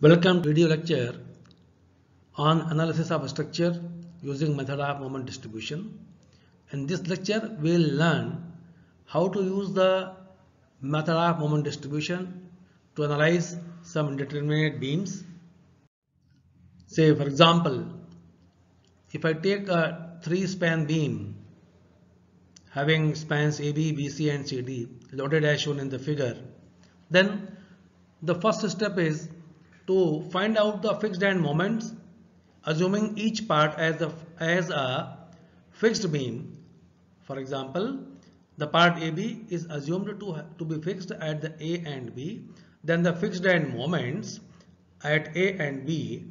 Welcome to video lecture on analysis of structure using method of moment distribution. In this lecture, we will learn how to use the method of moment distribution to analyze some indeterminate beams. Say for example, if I take a 3-span beam having spans AB, BC and CD loaded as shown in the figure, then the first step is to find out the fixed end moments, assuming each part as a fixed beam. For example, the part AB is assumed to be fixed at the A and B. Then the fixed end moments at A and B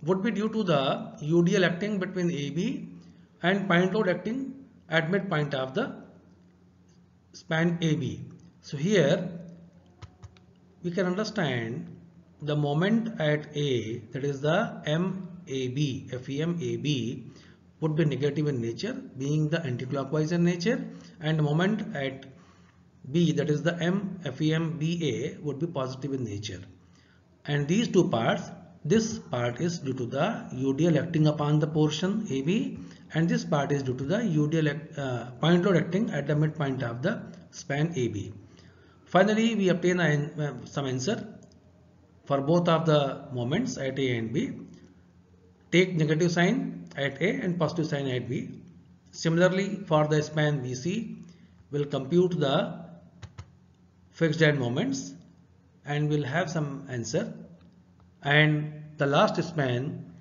would be due to the UDL acting between AB and point load acting at midpoint of the span AB. So here we can understand the moment at A, that is the MAB, FEMAB, would be negative in nature, being the anticlockwise in nature, and moment at B, that is the FEMBA, would be positive in nature. And these two parts, this part is due to the UDL acting upon the portion AB, and this part is due to the UDL point load acting at the midpoint of the span AB. Finally, we obtain some answer for both of the moments at A and B. Take negative sign at A and positive sign at B. Similarly, for the span BC, we'll compute the fixed end moments and we'll have some answer. And the last span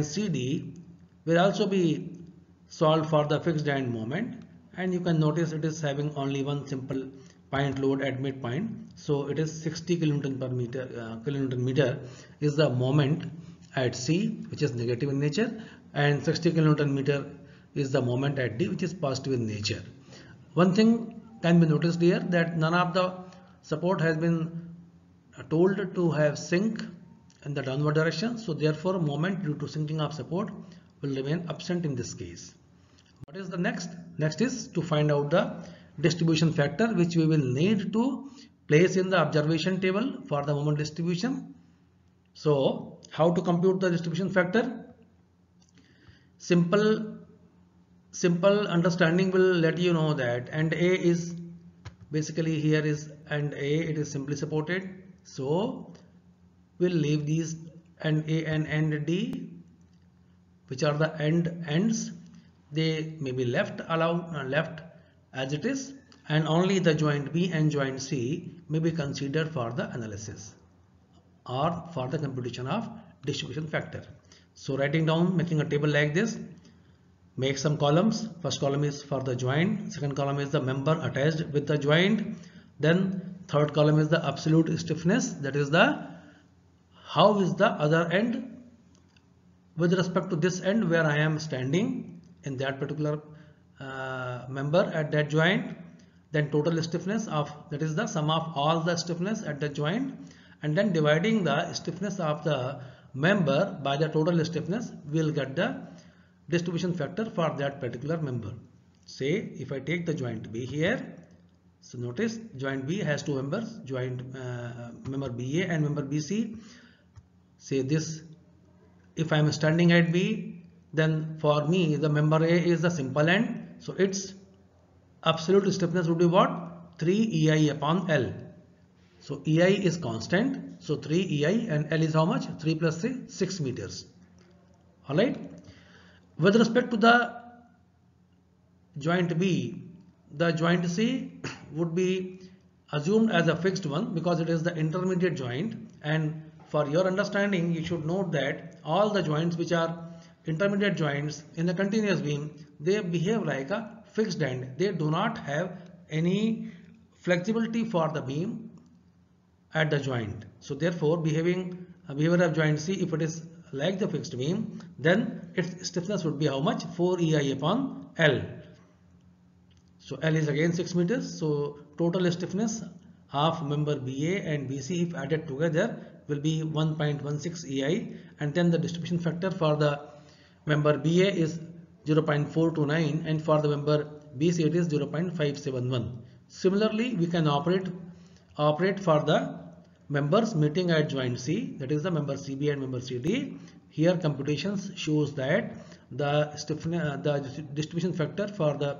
CD, will also be solved for the fixed end moment. And you can notice it is having only one simple point load at midpoint, so it is 60 kilonewton per meter. Kilonewton meter is the moment at C, which is negative in nature, and 60 kilonewton meter is the moment at D, which is positive in nature. One thing can be noticed here, that none of the support has been told to have sink in the downward direction, so therefore moment due to sinking of support will remain absent in this case. What is the next? Next is to find out the distribution factor, which we will need to place in the observation table for the moment distribution. So how to compute the distribution factor? Simple understanding will let you know that and A is basically here is and A, it is simply supported, so we'll leave these and A and end D, which are the ends, they may be left as it is, and only the joint B and joint C may be considered for the analysis or for the computation of distribution factor. So writing down, making a table like this, make some columns. First column is for the joint, second column is the member attached with the joint, then third column is the absolute stiffness, that is the how is the other end with respect to this end where I am standing in that particular member at that joint, then total stiffness of, that is the sum of all the stiffness at the joint, and then dividing the stiffness of the member by the total stiffness, will get the distribution factor for that particular member. Say if I take the joint B here, so notice joint B has two members, joint member BA and member BC. Say this, if I am standing at B, then for me the member A is the simple end, so its absolute stiffness would be what? 3 EI upon L. So EI is constant, so 3 EI and L is how much? 3 plus 3, 6 meters. Alright. With respect to the joint B, the joint C would be assumed as a fixed one because it is the intermediate joint, and for your understanding you should note that all the joints which are intermediate joints in the continuous beam, they behave like a fixed end. They do not have any flexibility for the beam at the joint. So therefore behavior of joint C, if it is like the fixed beam, then its stiffness would be how much? 4 EI upon L. So L is again 6 meters. So total stiffness of member BA and BC if added together will be 1.16 EI, and then the distribution factor for the member BA is 0.429 and for the member BC it is 0.571. Similarly, we can operate for the members meeting at joint C, that is the member CB and member CD. Here computations shows that the distribution factor for the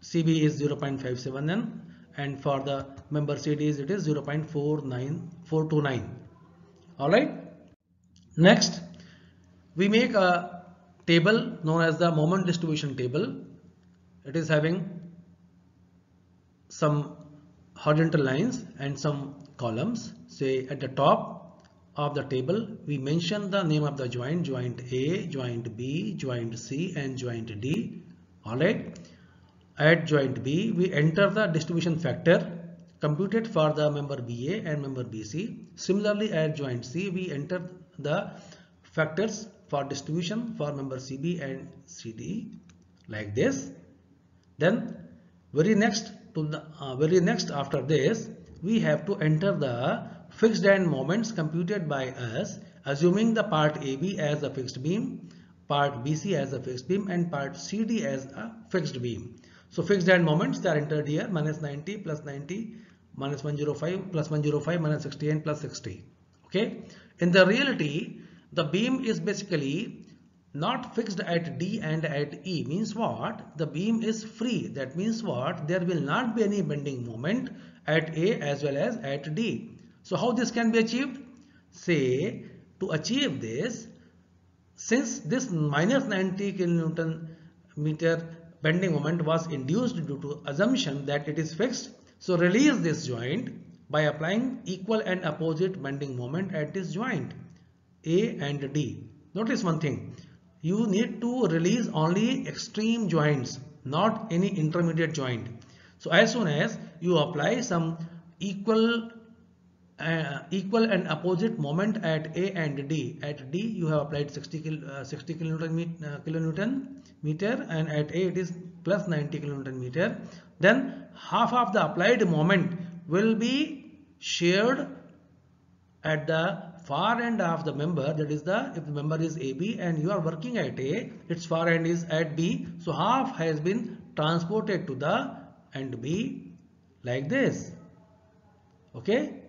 CB is 0.579 and for the member CDs it is 0.49429. Alright. Next, we make a table known as the moment distribution table. It is having some horizontal lines and some columns. Say at the top of the table we mention the name of the joint, joint A, joint B, joint C and joint D. Alright. At joint B we enter the distribution factor computed for the member BA and member BC. Similarly at joint C we enter the factors for distribution for member CB and CD like this. Then very next after this we have to enter the fixed end moments computed by us, assuming the part AB as a fixed beam, part BC as a fixed beam and part CD as a fixed beam. So fixed end moments, they are entered here: minus 90 plus 90 minus 105 plus 105 minus 68 plus 60. Okay. In the reality, the beam is basically not fixed at D and at E. Means what? The beam is free. That means what? There will not be any bending moment at A as well as at D. So how this can be achieved? Say, to achieve this, since this minus 90 kilonewton meter bending moment was induced due to assumption that it is fixed, so release this joint by applying equal and opposite bending moment at this joint A and D. Notice one thing, you need to release only extreme joints, not any intermediate joint. So as soon as you apply some equal and opposite moment at A and D, at D you have applied 60 kilonewton meter and at A it is plus 90 kilonewton meter, then half of the applied moment will be shared at the far end of the member, that is if the member is AB and you are working at A, its far end is at B, so half has been transported to the end B like this. Okay.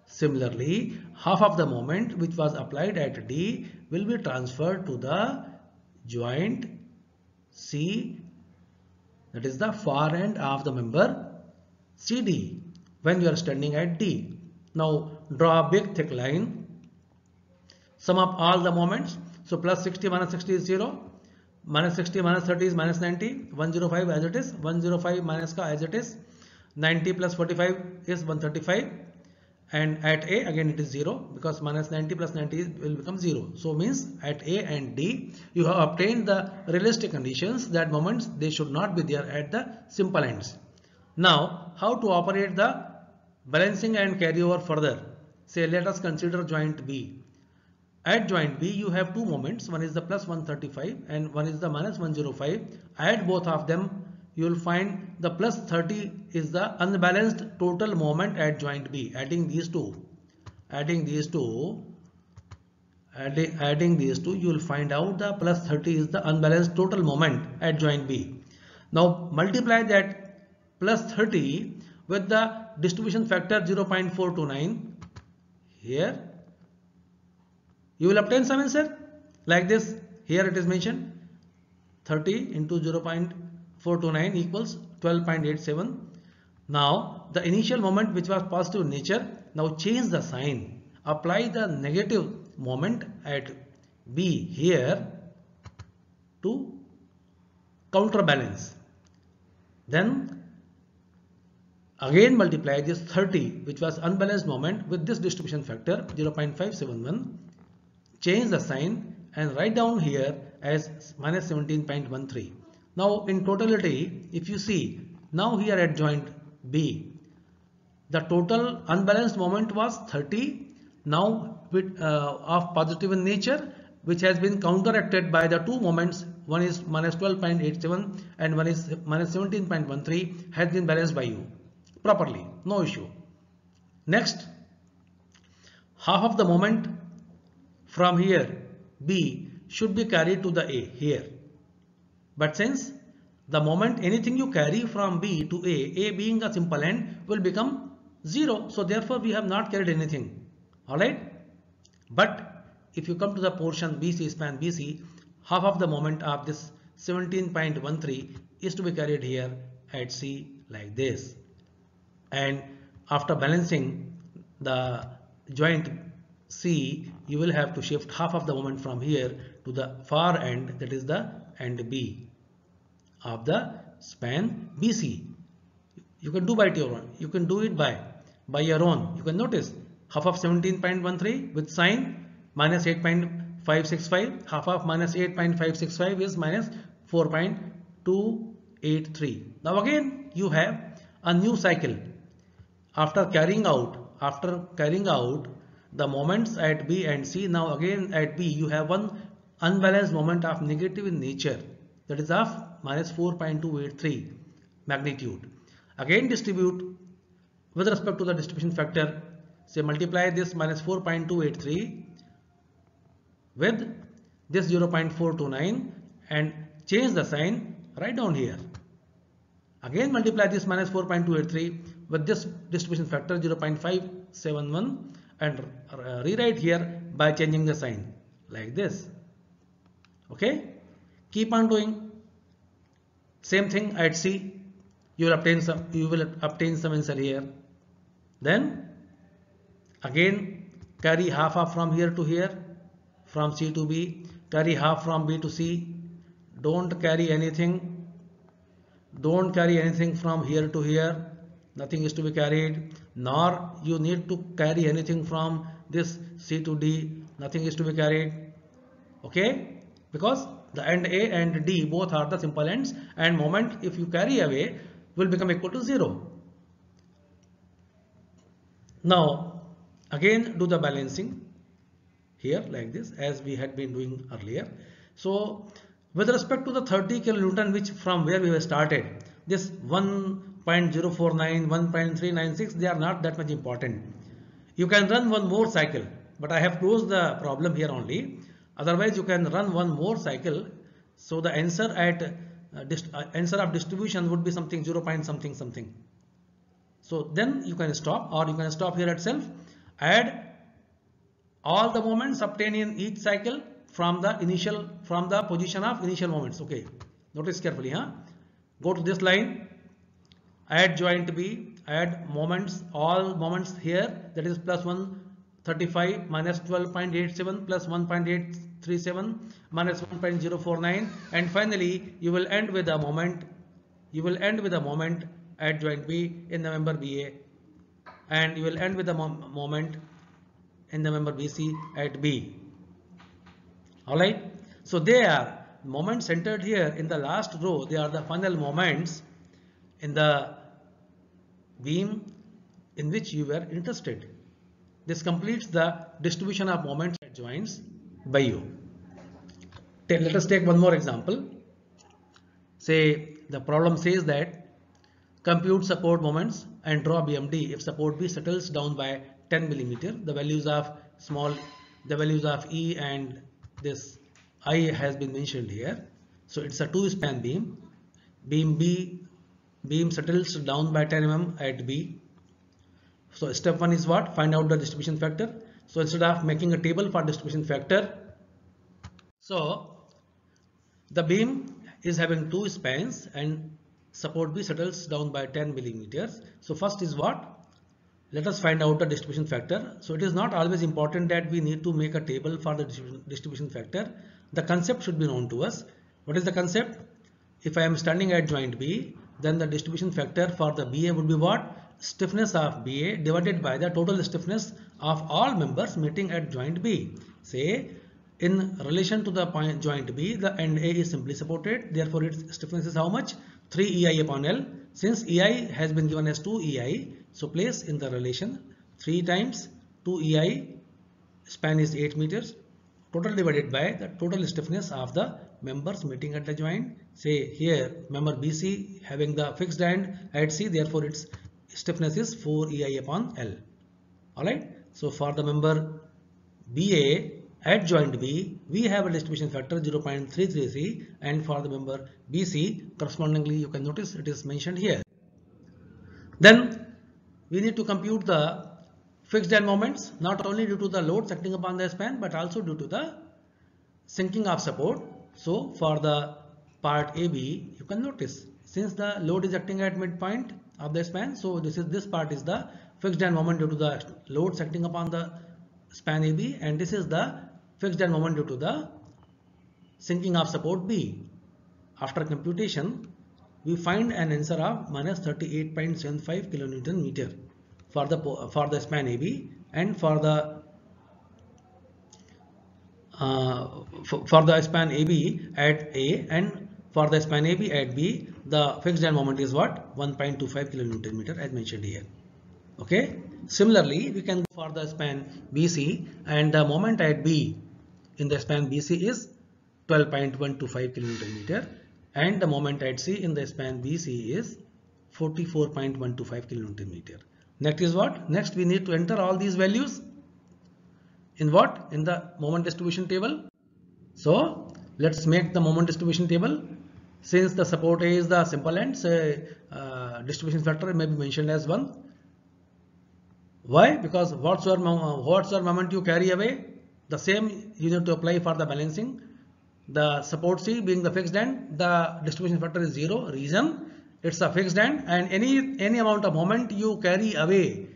Similarly, half of the moment which was applied at D will be transferred to the joint C, that is the far end of the member CD when you are standing at D. Now draw a big thick line, sum up all the moments. So plus 60 minus 60 is 0, minus 60 minus 30 is minus 90, 105 as it is, 105 minus ka as it is, 90 plus 45 is 135. And at A again it is 0 because minus 90 plus 90 will become 0. So means at A and D you have obtained the realistic conditions that moments they should not be there at the simple ends. Now how to operate the balancing and carryover further? Say let us consider joint B. At joint B you have two moments, one is the plus 135 and one is the minus 105. Add both of them, you will find the plus 30 is the unbalanced total moment at joint B. Adding these two, you will find out the plus 30 is the unbalanced total moment at joint B. Now multiply that plus 30 with the distribution factor 0.429 here. You will obtain some answer like this. Here it is mentioned 30 into 0.429 equals 12.87. Now the initial moment which was positive in nature, now change the sign, apply the negative moment at B here to counterbalance. Then again multiply this 30 which was unbalanced moment with this distribution factor 0.571, change the sign and write down here as minus 17.13. Now in totality, if you see, now here at joint B, the total unbalanced moment was 30, now with of positive in nature, which has been counteracted by the two moments, one is minus 12.87 and one is minus 17.13, has been balanced by you properly, no issue. Next, half of the moment from here B should be carried to the A here. But since the moment anything you carry from B to A being a simple end will become 0. So therefore we have not carried anything. Alright. But if you come to the portion BC, span BC, half of the moment of this 17.13 is to be carried here at C like this. And after balancing the joint C, you will have to shift half of the moment from here to the far end, that is the end B of the span BC. You can do by your own. You can do it by your own. You can notice half of 17.13 with sign minus 8.565. Half of minus 8.565 is minus 4.283. Now again you have a new cycle. After carrying out the moments at B and C, now again at B you have one unbalanced moment of negative in nature, that is of minus 4.283 magnitude. Again distribute with respect to the distribution factor. Say multiply this minus 4.283 with this 0.429 and change the sign right down here. Again multiply this minus 4.283 with this distribution factor 0.571 and rewrite here by changing the sign like this. Okay, keep on doing same thing at C. You will obtain some answer here. Then again carry half of from here to here, from C to B, carry half from B to C. Don't carry anything from here to here, nothing is to be carried, nor you need to carry anything from this C to D, nothing is to be carried. Okay, because the end A and D both are the simple ends, and moment if you carry away will become equal to 0. Now again do the balancing here like this as we had been doing earlier. So with respect to the 30 kilonewton, which from where we have started, this 1.049, 1.396, they are not that much important. You can run one more cycle, but I have closed the problem here only. Otherwise you can run one more cycle. So the answer at answer of distribution would be something 0. something. So then you can stop, or you can stop here itself. Add all the moments obtained in each cycle from the position of initial moments. Okay, notice carefully. Go to this line, add joint B, add moments, all moments here, that is plus 135 minus 12.87 plus 1.837 minus 1.049, and finally you will end with a moment. At joint B in the member BA, and you will end with a moment in the member BC at B. Alright, so they are moments centered here in the last row. They are the final moments in the beam in which you were interested. This completes the distribution of moments at joints by you. Let us take one more example. Say the problem says that compute support moments and draw BMD if support B settles down by 10 millimeter. The values of E and this I has been mentioned here. So it's a 2-span beam. Beam settles down by 10 mm at B. So step 1 is what? Find out the distribution factor. So instead of making a table for distribution factor, so the beam is having 2 spans and support B settles down by 10 millimeters. So first is what? Let us find out the distribution factor. So it is not always important that we need to make a table for the distribution factor. The concept should be known to us. What is the concept? If I am standing at joint B, then the distribution factor for the BA would be what? Stiffness of BA divided by the total stiffness of all members meeting at joint B. Say in relation to the point joint B, the end A is simply supported. Therefore its stiffness is how much? 3 EI upon L. Since EI has been given as 2 EI, so place in the relation 3 times 2 EI, span is 8 meters, total divided by the total stiffness of the members meeting at the joint. Say here member BC having the fixed end at C, therefore its stiffness is 4 EI upon L. Alright, so for the member BA at joint B, we have a distribution factor 0.333, and for the member BC, correspondingly you can notice it is mentioned here. Then we need to compute the fixed end moments, not only due to the loads acting upon the span but also due to the sinking of support. So for the part AB, you can notice since the load is acting at midpoint of the span, so this part is the fixed end moment due to the loads acting upon the span AB, and this is the fixed end moment due to the sinking of support B. After computation, we find an answer of minus 38.75 kilonewton meter for the span AB, and for the span AB at A and for the span AB at B, the fixed end moment is what? 1.25 kilonewton meter as mentioned here. Okay. Similarly, we can go for the span BC, and the moment at B in the span BC is 12.125 kilonewton meter, and the moment at C in the span BC is 44.125 kilonewton meter. Next is what? Next we need to enter all these values in what? In the moment distribution table. So let's make the moment distribution table. Since the support A is the simple end, say distribution factor may be mentioned as 1. Why? Because whatsoever moment you carry away, the same you need to apply for the balancing. The support C being the fixed end, the distribution factor is 0. Reason, it's a fixed end, and any amount of moment you carry away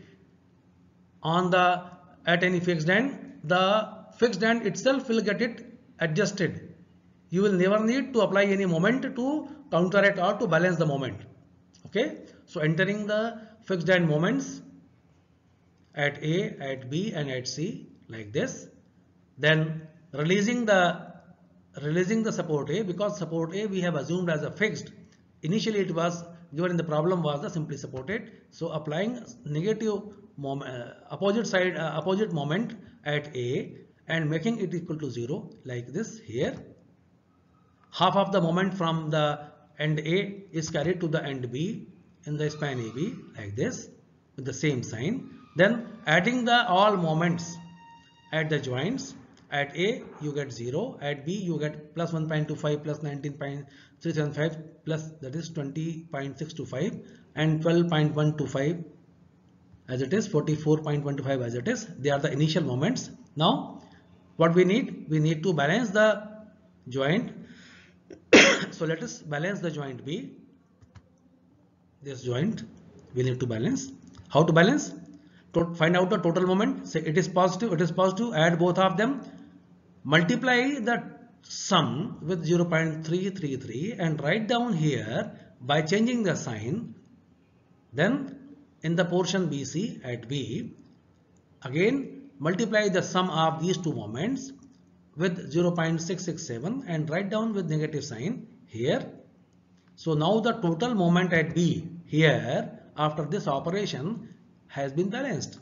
at any fixed end, the fixed end itself will get it adjusted. You will never need to apply any moment to counteract or to balance the moment. Okay, so entering the fixed end moments at A, at B and at C like this, then releasing the support A, because support A we have assumed as a fixed. Initially it was given in the problem was the simply supported. So applying negative opposite moment at A and making it equal to 0 like this here. Half of the moment from the end A is carried to the end B in the span AB like this with the same sign. Then adding the all moments at the joints. At A you get 0, at B you get plus 1.25 plus 19.375 plus that is 20.625 and 12.125 as it is, 44.125 as it is. They are the initial moments. Now what we need to balance the joint. So let us balance the joint B. This joint we need to balance. How to balance? To find out the total moment. Say it is positive, add both of them, multiply the sum with 0.333 and write down here by changing the sign. Then in the portion BC at B, again multiply the sum of these two moments with 0.667 and write down with negative sign here. So now the total moment at B here after this operation has been balanced.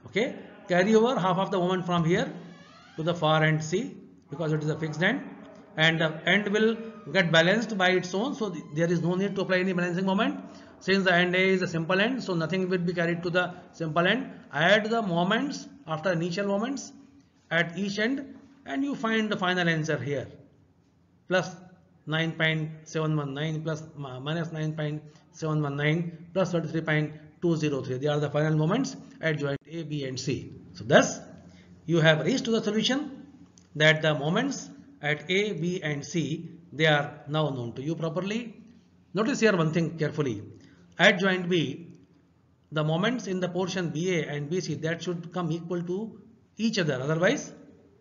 Okay, carry over half of the moment from here to the far end C because it is a fixed end, and the end will get balanced by its own, so there is no need to apply any balancing moment. Since the end A is a simple end, so nothing will be carried to the simple end. Add the moments after initial moments at each end and you find the final answer here, plus 9.719 plus minus 9.719 plus 33.203. They are the final moments at joint A, B and C. So thus you have reached to the solution that the moments at A, B and C, they are now known to you properly. Notice here one thing carefully. At joint B, the moments in the portion BA and BC, that should come equal to each other, otherwise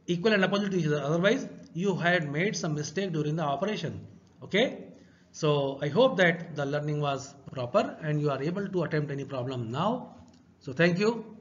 equal and opposite to each other, otherwise you had made some mistake during the operation. Okay, so I hope that the learning was proper and you are able to attempt any problem now. So thank you.